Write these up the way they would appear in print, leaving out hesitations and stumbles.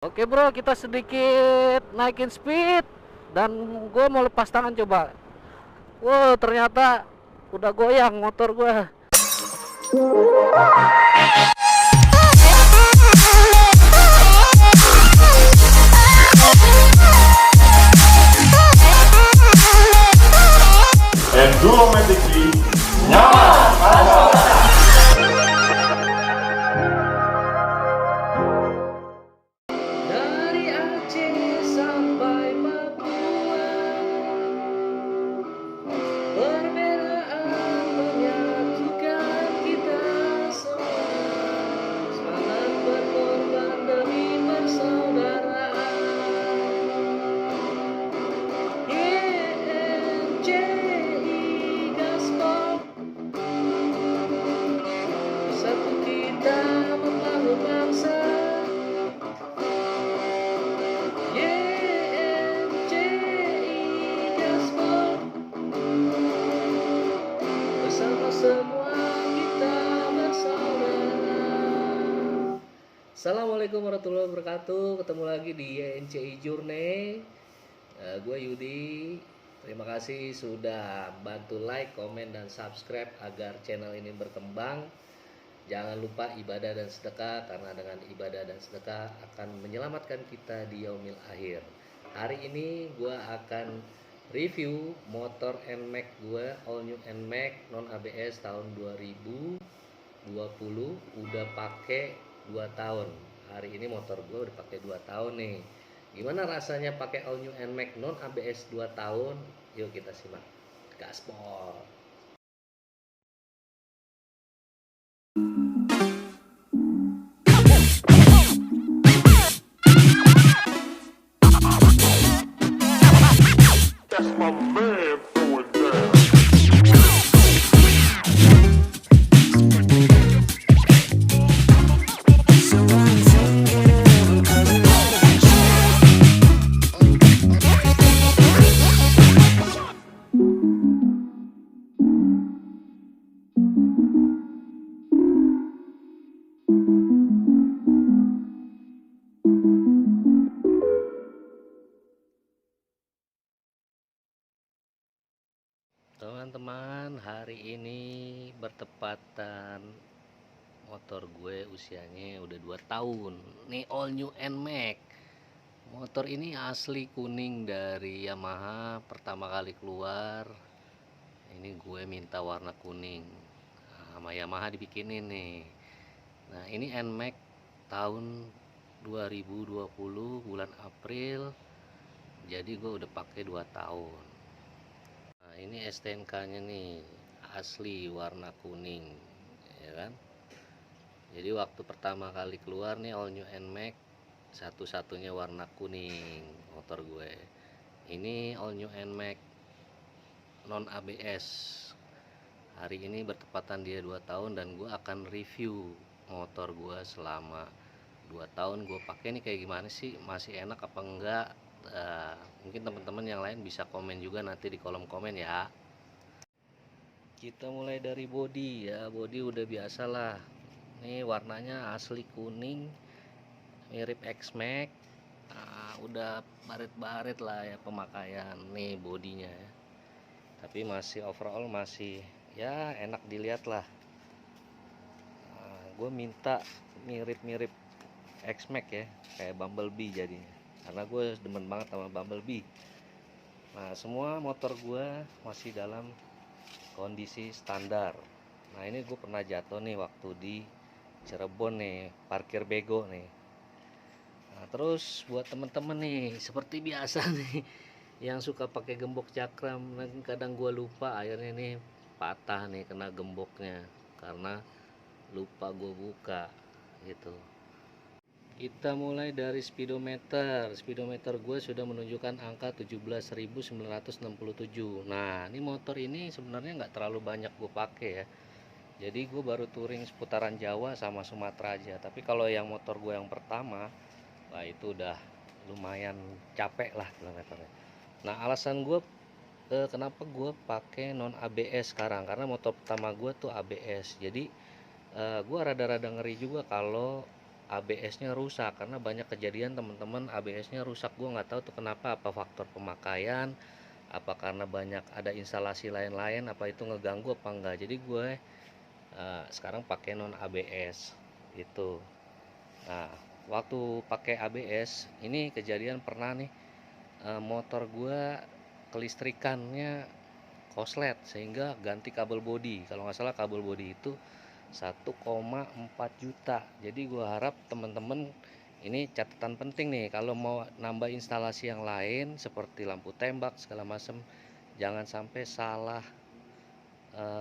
Oke bro, kita sedikit naikin speed dan gue mau lepas tangan coba. Wow, ternyata udah goyang motor gue. Enduromatically nyaman. Dari Aceh sampai Papua, perbedaan menyatukan kita semua. Semangat berkorban demi persaudaraan. YNCI Gaspol, bersatu kita membangun bangsa. YNCI Gaspol, bersama semua kita bersaudara. Assalamualaikum warahmatullahi wabarakatuh. Ketemu lagi di YNCI Journey. Gue Yudi. Terima kasih sudah bantu like, komen, dan subscribe agar channel ini berkembang. Jangan lupa ibadah dan sedekah, karena dengan ibadah dan sedekah akan menyelamatkan kita di yaumil akhir. Hari ini gue akan review motor NMAX gue, all new NMAX non ABS tahun 2020. Udah pakai 2 tahun. Hari ini motor gue udah pakai 2 tahun nih. Gimana rasanya pakai all new NMAX non ABS 2 tahun? Yuk kita simak. Gaspol. That's my man throwing down. Teman-teman, hari ini bertepatan motor gue usianya udah 2 tahun. Nih all new NMAX. Motor ini asli kuning dari Yamaha, pertama kali keluar. Ini gue minta warna kuning. Nah, sama Yamaha dibikinin nih. Nah, ini NMAX tahun 2020 bulan April. Jadi gue udah pakai 2 tahun. Nah, ini STNK-nya nih, asli warna kuning, ya kan? Jadi waktu pertama kali keluar nih all new NMAX, satu-satunya warna kuning motor gue. Ini all new NMAX non ABS. Hari ini bertepatan dia 2 tahun dan gue akan review motor gue selama 2 tahun gue pakai nih kayak gimana sih, masih enak apa enggak. Mungkin teman-teman yang lain bisa komen juga nanti di kolom komen ya. Kita mulai dari bodi ya. Bodi udah biasa lah, nih warnanya asli kuning, mirip X-Max. Udah baret-baret lah ya pemakaian nih bodinya ya. Tapi masih overall masih ya enak dilihat lah. Gue minta mirip-mirip X-Max ya, kayak Bumblebee jadinya, karena gue demen banget sama Bumblebee. Nah, semua motor gue masih dalam kondisi standar. Nah, ini gue pernah jatuh nih waktu di Cirebon nih, parkir bego nih. Nah, terus buat temen-temen nih, seperti biasa nih, yang suka pakai gembok cakram, kadang gue lupa, akhirnya nih patah nih kena gemboknya karena lupa gue buka gitu. Kita mulai dari speedometer. Speedometer gue sudah menunjukkan angka 17.967. Nah, ini motor ini sebenarnya nggak terlalu banyak gue pakai ya. Jadi gue baru touring seputaran Jawa sama Sumatera aja. Tapi kalau yang motor gue yang pertama, wah itu udah lumayan capek lah kilometernya. Nah, alasan gue kenapa gue pakai non ABS sekarang, karena motor pertama gue tuh ABS. Jadi gue rada-rada ngeri juga kalau ABS-nya rusak, karena banyak kejadian teman-teman ABS-nya rusak. Gue nggak tahu tuh kenapa, apa faktor pemakaian, apa karena banyak ada instalasi lain-lain, apa itu ngeganggu apa enggak. Jadi gue sekarang pakai non ABS gitu. Nah, waktu pakai ABS ini kejadian pernah nih, motor gue kelistrikannya koslet sehingga ganti kabel bodi. Kalau nggak salah kabel bodi itu 1,4 juta. Jadi gue harap teman-teman, ini catatan penting nih, kalau mau nambah instalasi yang lain seperti lampu tembak segala macam, jangan sampai salah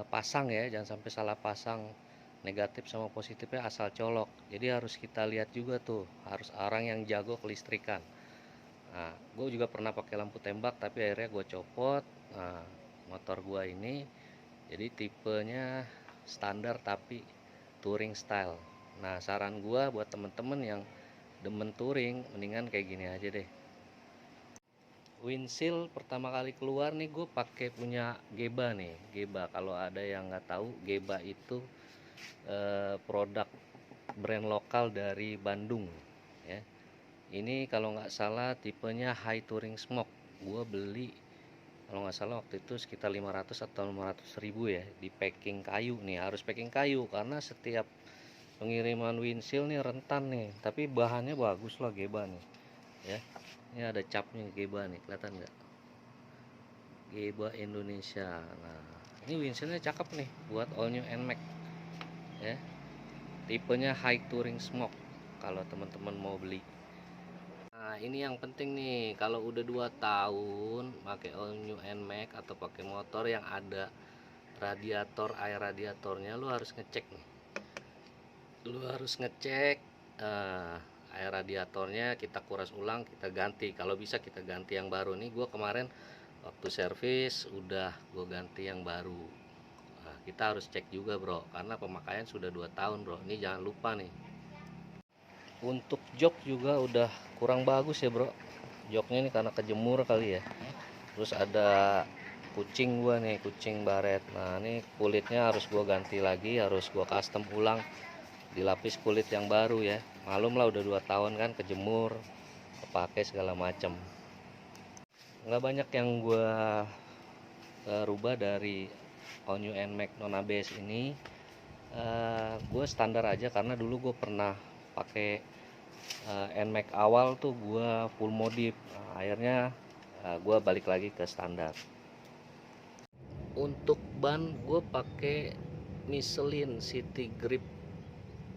pasang ya, jangan sampai salah pasang negatif sama positifnya asal colok. Jadi harus kita lihat juga tuh, harus orang yang jago kelistrikan. Nah, gue juga pernah pakai lampu tembak tapi akhirnya gue copot. Nah, motor gue ini jadi tipenya standar tapi touring style. Nah, saran gue buat temen-temen yang demen touring, mendingan kayak gini aja deh. Windshield pertama kali keluar nih gue pakai punya Geba nih. Geba, kalau ada yang nggak tahu, Geba itu produk brand lokal dari Bandung ya. Ini kalau nggak salah tipenya High Touring Smoke. Gue beli kalau nggak salah waktu itu sekitar 500 atau 500 ribu ya, di packing kayu nih. Harus packing kayu karena setiap pengiriman windshield nih rentan nih, tapi bahannya bagus lah Geba nih ya. Ini ada capnya Geba nih, kelihatan nggak? Geba Indonesia. Nah, ini windshieldnya cakep nih buat all new NMAX ya, tipenya High Touring Smoke kalau teman-teman mau beli. Nah, ini yang penting nih, kalau udah 2 tahun pakai all new NMAX atau pakai motor yang ada radiator, air radiatornya, lu harus ngecek nih. Lu harus ngecek air radiatornya, kita kuras ulang, kita ganti. Kalau bisa kita ganti yang baru. Nih gue kemarin waktu servis udah gue ganti yang baru. Nah, kita harus cek juga bro, karena pemakaian sudah 2 tahun bro. Ini jangan lupa nih. Untuk jok juga udah kurang bagus ya bro, joknya ini karena kejemur kali ya. Terus ada kucing gua nih, kucing baret. Nah, ini kulitnya harus gua ganti lagi, harus gua custom ulang, dilapis kulit yang baru ya. Malum lah udah 2 tahun kan, kejemur, kepake segala macam. Nggak banyak yang gua rubah dari all new NMAX non ABS ini. Gue standar aja karena dulu gue pernah pakai NMAX awal tuh gue full modif. Nah, akhirnya gue balik lagi ke standar. Untuk ban gue pakai Michelin City Grip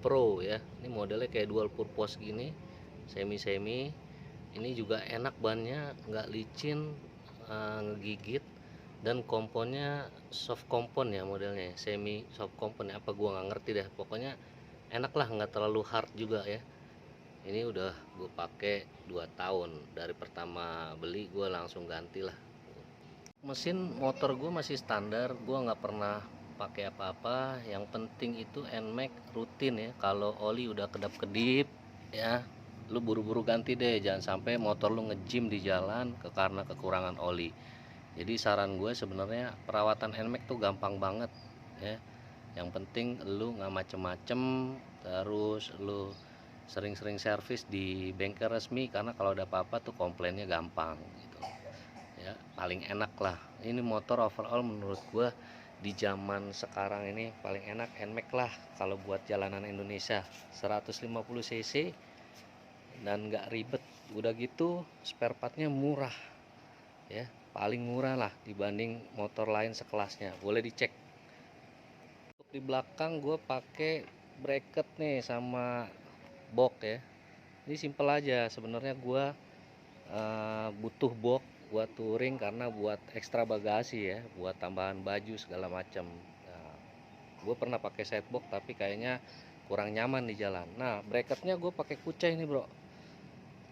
Pro ya. Ini modelnya kayak dual purpose gini, semi-semi. Ini juga enak bannya, nggak licin, ngegigit, dan komponnya soft kompon ya modelnya, semi soft kompon ya, apa gua nggak ngerti deh, pokoknya enak lah, nggak terlalu hard juga ya. Ini udah gue pakai 2 tahun dari pertama beli, gue langsung ganti lah. Mesin motor gue masih standar, gue nggak pernah pakai apa-apa. Yang penting itu NMAX rutin ya, kalau oli udah kedap-kedip ya lu buru-buru ganti deh, jangan sampai motor lu nge-gym di jalan karena kekurangan oli. Jadi saran gue sebenarnya perawatan NMAX tuh gampang banget ya. Yang penting lu nggak macem-macem, terus lu sering-sering servis di bengkel resmi, karena kalau ada apa-apa tuh komplainnya gampang gitu ya. Paling enak lah ini motor overall menurut gue di zaman sekarang ini, paling enak NMAX lah kalau buat jalanan Indonesia. 150 cc dan nggak ribet, udah gitu spare partnya murah ya, paling murah lah dibanding motor lain sekelasnya. Boleh dicek. Untuk di belakang gue pakai bracket nih sama box ya. Ini simple aja sebenarnya, gue butuh box buat touring karena buat ekstra bagasi ya, buat tambahan baju segala macam. Nah, gue pernah pakai side box tapi kayaknya kurang nyaman di jalan. Nah, bracketnya gue pakai Kucai nih bro,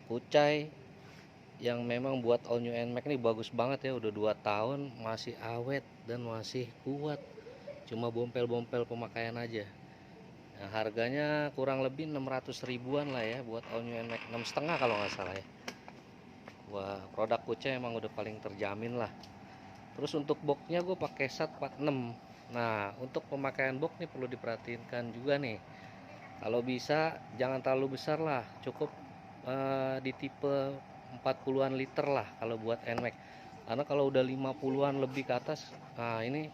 Kucai yang memang buat all new NMAX ini bagus banget ya, udah 2 tahun masih awet dan masih kuat, cuma bompel-bompel pemakaian aja. Nah, harganya kurang lebih 600 ribuan lah ya buat all new NMAX, 6,5 kalau nggak salah ya. Wah, produk Kucai emang udah paling terjamin lah. Terus untuk boxnya gue pakai SAT 46. Nah, untuk pemakaian box nih perlu diperhatikan juga nih. Kalau bisa jangan terlalu besar lah, cukup di tipe 40-an liter lah kalau buat NMAX. Karena kalau udah 50-an lebih ke atas, nah ini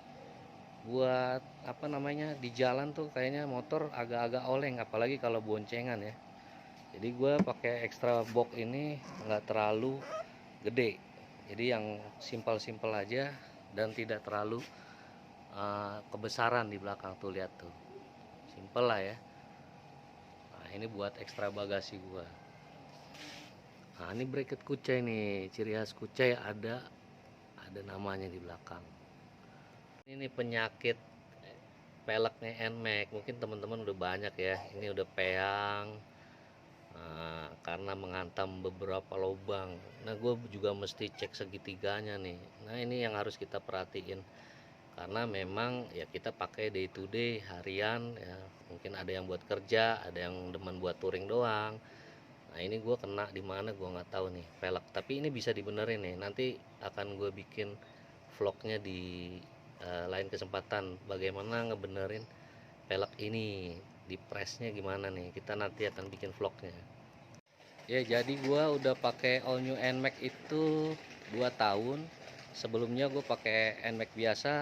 buat apa namanya, di jalan tuh kayaknya motor agak-agak oleng, apalagi kalau boncengan ya. Jadi gue pakai extra box ini nggak terlalu gede, jadi yang simpel-simpel aja dan tidak terlalu kebesaran di belakang tuh, lihat tuh, simpel lah ya. Nah ini buat ekstra bagasi gua. Nah ini bracket kucai nih, ciri khas kucai ada namanya di belakang. Ini penyakit peleknya NMAX, mungkin teman-teman udah banyak ya. Ini udah peang, karena menghantam beberapa lubang. Nah gue juga mesti cek segitiganya nih. Nah ini yang harus kita perhatiin, karena memang ya kita pakai day to day, harian ya. Mungkin ada yang buat kerja, ada yang demen buat touring doang. Nah ini gue kena di mana gue nggak tahu nih velg, tapi ini bisa dibenerin nih. Nanti akan gue bikin vlognya di lain kesempatan, bagaimana ngebenerin velg ini, di pressnya gimana nih, kita nanti akan bikin vlognya ya. Jadi gue udah pakai all new NMAX itu 2 tahun. Sebelumnya gue pakai NMAX biasa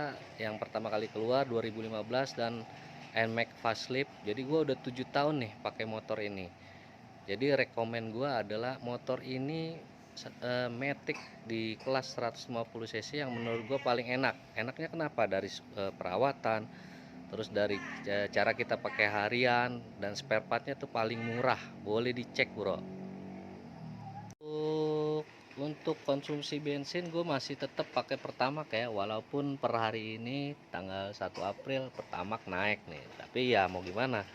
yang pertama kali keluar 2015 dan NMAX facelift. Jadi gue udah 7 tahun nih pakai motor ini. Jadi rekomen gue adalah motor ini Matic di kelas 150 cc yang menurut gue paling enak. Enaknya kenapa? Dari perawatan, terus dari cara kita pakai harian, dan spare partnya tuh paling murah. Boleh dicek bro. Untuk konsumsi bensin gue masih tetap pakai Pertamax ya, walaupun per hari ini tanggal 1 April Pertamax naik nih. Tapi ya mau gimana,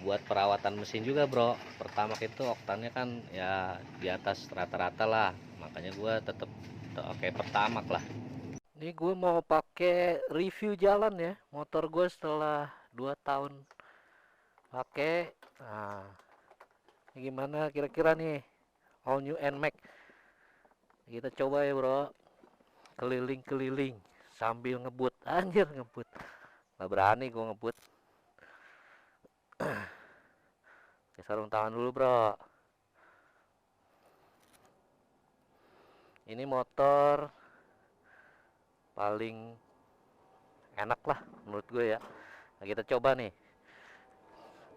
buat perawatan mesin juga bro, Pertamax itu oktannya kan ya di atas rata-rata lah, makanya gue tetap pakai Pertamax lah. Ini gue mau pakai review jalan ya motor gue setelah 2 tahun pakai. Nah ini gimana kira-kira nih all new NMAX, kita coba ya bro, keliling-keliling sambil ngebut. Anjir, ngebut nggak berani gue ngebut. Sarung tangan dulu bro. Ini motor paling enak lah menurut gue ya. Nah, kita coba nih,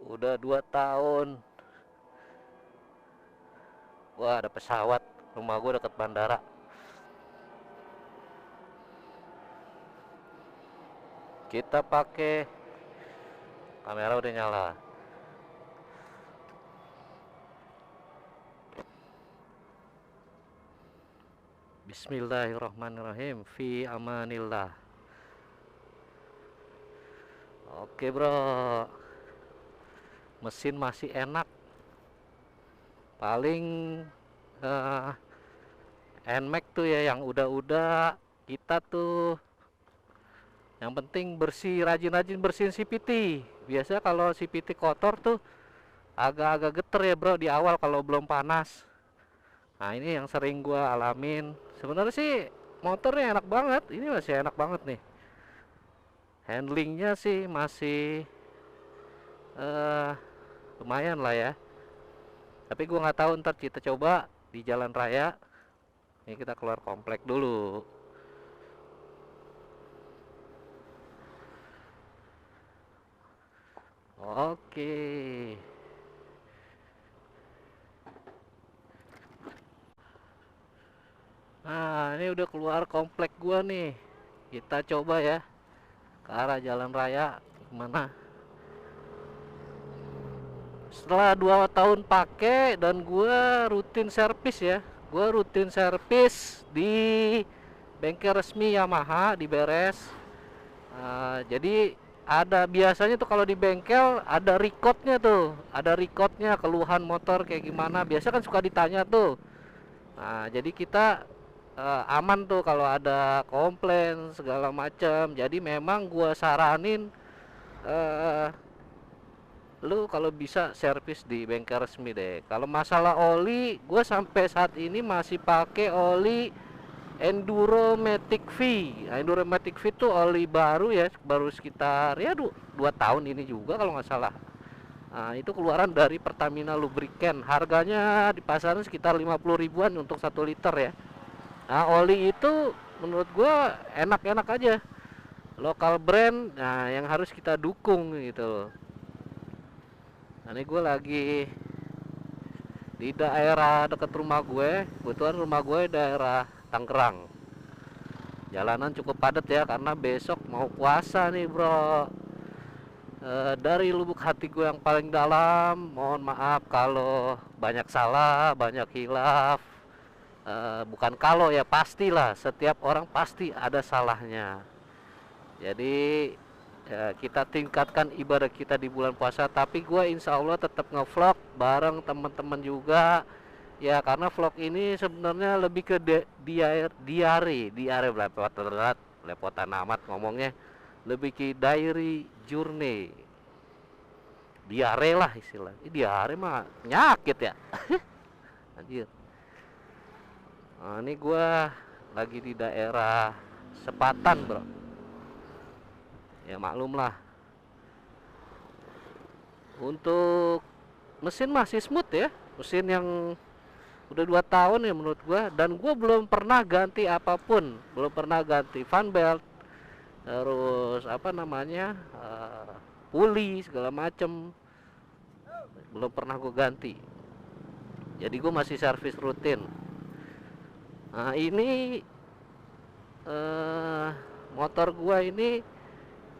udah 2 tahun. Wah ada pesawat, rumah gue deket bandara. Kita pakai kamera udah nyala. Bismillahirrahmanirrahim, fi amanillah. Oke bro, mesin masih enak. Paling NMAX tuh ya yang udah kita tuh yang penting bersih, rajin-rajin bersihin CVT. Biasa kalau CVT kotor tuh agak-agak geter ya bro di awal kalau belum panas. Nah ini yang sering gua alamin. Sebenarnya sih motornya enak banget, ini masih enak banget nih. Handlingnya sih masih lumayan lah ya. Tapi gua nggak tahu, ntar kita coba di jalan raya. Ini kita keluar komplek dulu. Oke. Nah ini udah keluar komplek gua nih. Kita coba ya ke arah jalan raya gimana. Setelah 2 tahun pakai dan gua rutin servis ya. Gua rutin servis di bengkel resmi Yamaha di Beres. Jadi ada biasanya tuh kalau di bengkel ada recordnya tuh, ada recordnya keluhan motor kayak gimana. Biasa kan suka ditanya tuh. Nah jadi kita aman tuh kalau ada komplain segala macam. Jadi memang gua saranin lu kalau bisa servis di bengkel resmi deh. Kalau masalah oli, gue sampai saat ini masih pakai oli Enduro Matic V. Nah, Enduro Matic V tuh oli baru ya, baru sekitar ya 2 tahun ini juga kalau nggak salah. Nah, itu keluaran dari Pertamina Lubricant. Harganya di pasaran sekitar 50 ribuan untuk 1 liter ya. Nah, oli itu menurut gua enak-enak aja. Lokal brand, nah yang harus kita dukung gitu loh. Nah, ini gue lagi di daerah dekat rumah gue. Kebetulan rumah gue daerah Tangerang. Jalanan cukup padat ya karena besok mau puasa nih bro. Dari lubuk hati gue yang paling dalam, mohon maaf kalau banyak salah, banyak hilaf. Bukan kalau ya, pastilah setiap orang pasti ada salahnya. Jadi kita tingkatkan ibadah kita di bulan puasa, tapi gue insya Allah tetap ngevlog bareng teman-teman juga ya, karena vlog ini sebenarnya lebih ke diary lepotan amat ngomongnya, lebih ke diary journey, diare lah istilah. Diare mah penyakit ya. Anjir. Nah, ini gue lagi di daerah Sepatan bro. Ya maklum lah, untuk mesin masih smooth ya, mesin yang udah 2 tahun ya menurut gua, dan gua belum pernah ganti apapun, belum pernah ganti fan belt, terus apa namanya, puli segala macem, belum pernah gua ganti. Jadi gua masih servis rutin. Nah ini motor gua ini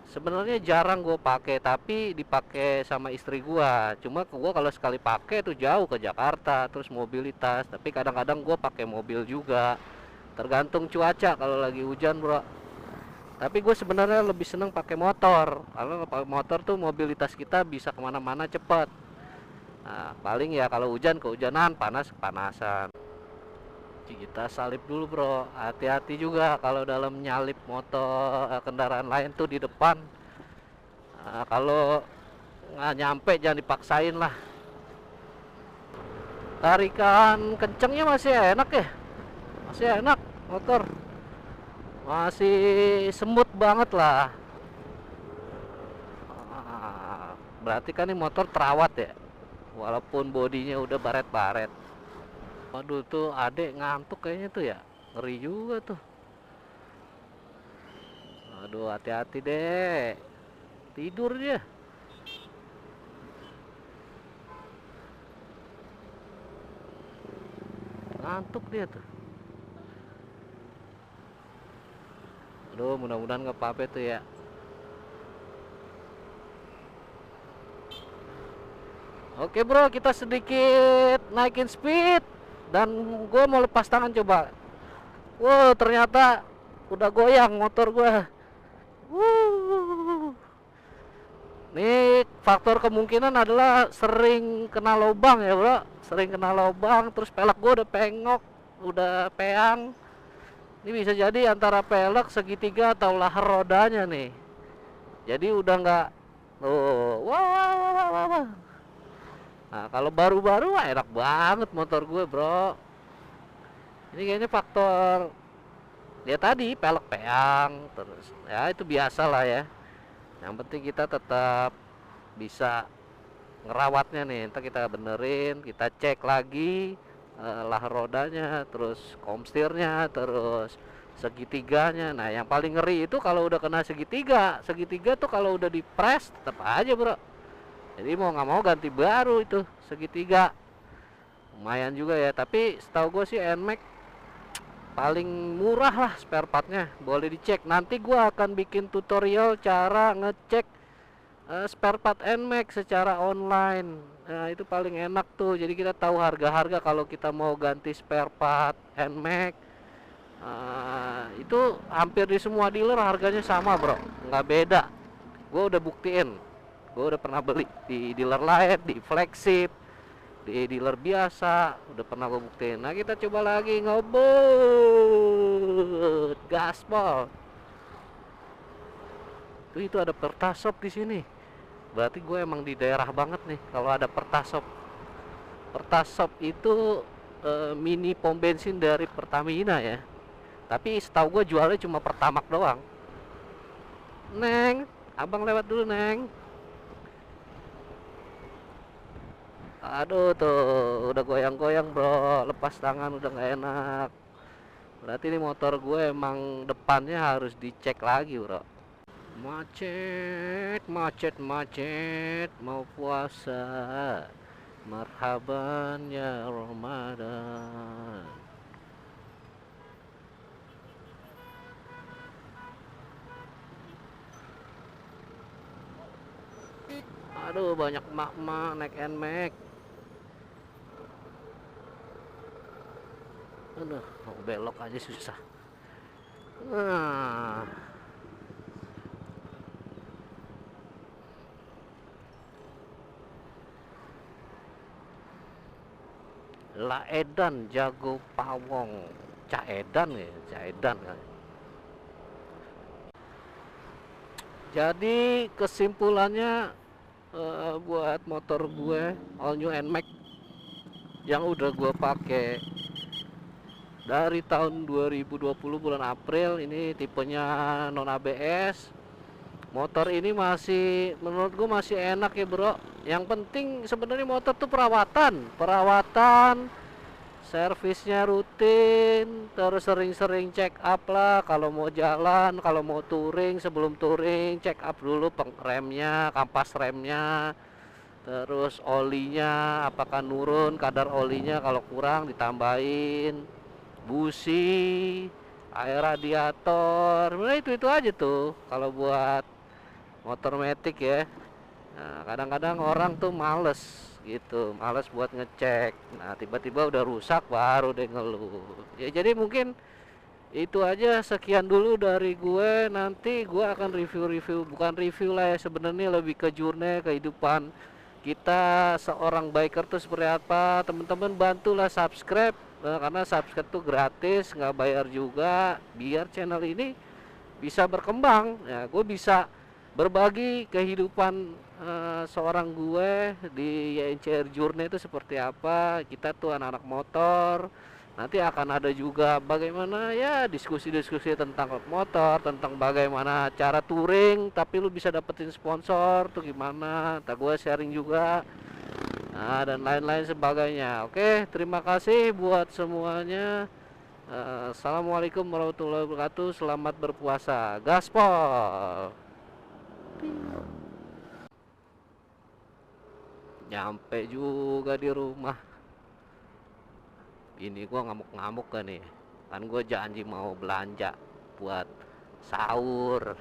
sebenarnya jarang gue pakai, tapi dipakai sama istri gua. Cuma gua kalau sekali pakai tuh jauh ke Jakarta, terus mobilitas. Tapi kadang-kadang gua pakai mobil juga, tergantung cuaca. Kalau lagi hujan bro, tapi gue sebenarnya lebih seneng pakai motor, karena pakai motor tuh mobilitas kita bisa kemana-mana cepet. Nah, paling ya kalau hujan kehujanan, panas kepanasan. Kita salip dulu bro, hati-hati juga kalau dalam nyalip motor, kendaraan lain tuh di depan. Nah, kalau nggak nyampe jangan dipaksain lah. Tarikan kencengnya masih enak ya, masih enak motor, masih semut banget lah. Berarti kan ini motor terawat ya, walaupun bodinya udah baret-baret. Waduh tuh adek ngantuk kayaknya tuh ya, ngeri juga tuh. Aduh hati-hati deh, tidur dia. Ngantuk dia tuh. Aduh mudah-mudahan nggak apa-apa tuh ya. Oke bro, kita sedikit naikin speed dan gue mau lepas tangan coba. Wow, ternyata udah goyang motor gue. Nih faktor kemungkinan adalah sering kena lubang ya bro, sering kena lubang, terus pelek gue udah pengok, udah peang. Ini bisa jadi antara pelek, segitiga, atau lahar rodanya nih. Jadi udah nggak, wah. Nah kalau baru-baru enak banget motor gue bro. Ini kayaknya faktor ya tadi, pelek peang, terus ya itu biasa lah ya. Yang penting kita tetap bisa ngerawatnya nih. Ntar kita benerin, kita cek lagi lahar rodanya, terus komstirnya, terus segitiganya. Nah yang paling ngeri itu kalau udah kena segitiga. Segitiga tuh kalau udah dipres tetap aja bro. Jadi mau nggak mau ganti baru itu segitiga. Lumayan juga ya, tapi setahu gue sih NMAX paling murah lah spare partnya. Boleh dicek, nanti gue akan bikin tutorial cara ngecek spare part NMAX secara online. Nah itu paling enak tuh, jadi kita tahu harga-harga kalau kita mau ganti spare part NMAX. Itu hampir di semua dealer harganya sama bro, nggak beda. Gue udah buktiin, gue udah pernah beli di dealer lain, di flagship, di dealer biasa, udah pernah gue buktiin. Nah kita coba lagi ngebut gaspol. Itu ada Pertasop di sini. Berarti gue emang di daerah banget nih kalau ada Pertasop. Pertasop itu mini pom bensin dari Pertamina ya. Tapi setahu gue jualnya cuma Pertamax doang. Neng, abang lewat dulu neng. Aduh tuh, udah goyang-goyang bro, lepas tangan udah nggak enak. Berarti ini motor gue emang depannya harus dicek lagi bro. Macet, macet, macet, mau puasa. Marhaban ya Ramadan. Aduh, banyak emak-emak naik NMAX. Aduh, mau belok aja susah. Nah, Laedan Jago Pawong. Caedan ya, Caedan kan. Jadi kesimpulannya buat motor gue all new NMAX yang udah gue pakai dari tahun 2020 bulan April, ini tipenya non ABS. Motor ini masih menurut gue masih enak ya bro. Yang penting sebenarnya motor tuh perawatan servisnya rutin, terus sering-sering check up lah. Kalau mau jalan, kalau mau touring, sebelum touring check up dulu remnya, kampas remnya, terus olinya apakah nurun kadar olinya, kalau kurang ditambahin, busi, air radiator. Nah itu aja tuh kalau buat motor metik ya. Nah, kadang-kadang orang tuh males gitu, males buat ngecek. Nah, tiba-tiba udah rusak baru deh ngeluh. Ya jadi mungkin itu aja, sekian dulu dari gue. Nanti gue akan review-review, bukan review lah ya, sebenarnya lebih ke journey kehidupan kita seorang biker tuh seperti apa. Teman-teman bantulah subscribe, karena subscribe tuh gratis, nggak bayar juga, biar channel ini bisa berkembang ya. Gue bisa berbagi kehidupan seorang gue di YNCR Journey itu seperti apa. Kita tuh anak-anak motor. Nanti akan ada juga bagaimana ya diskusi-diskusi tentang motor, tentang bagaimana cara touring tapi lu bisa dapetin sponsor tuh gimana. Tak gue sharing juga. Nah, dan lain-lain sebagainya. Oke, terima kasih buat semuanya. Assalamualaikum warahmatullahi wabarakatuh. Selamat berpuasa. Gaspol. Nyampe juga di rumah. Ini gua ngamuk-ngamuk kan nih. Kan gua janji mau belanja buat sahur.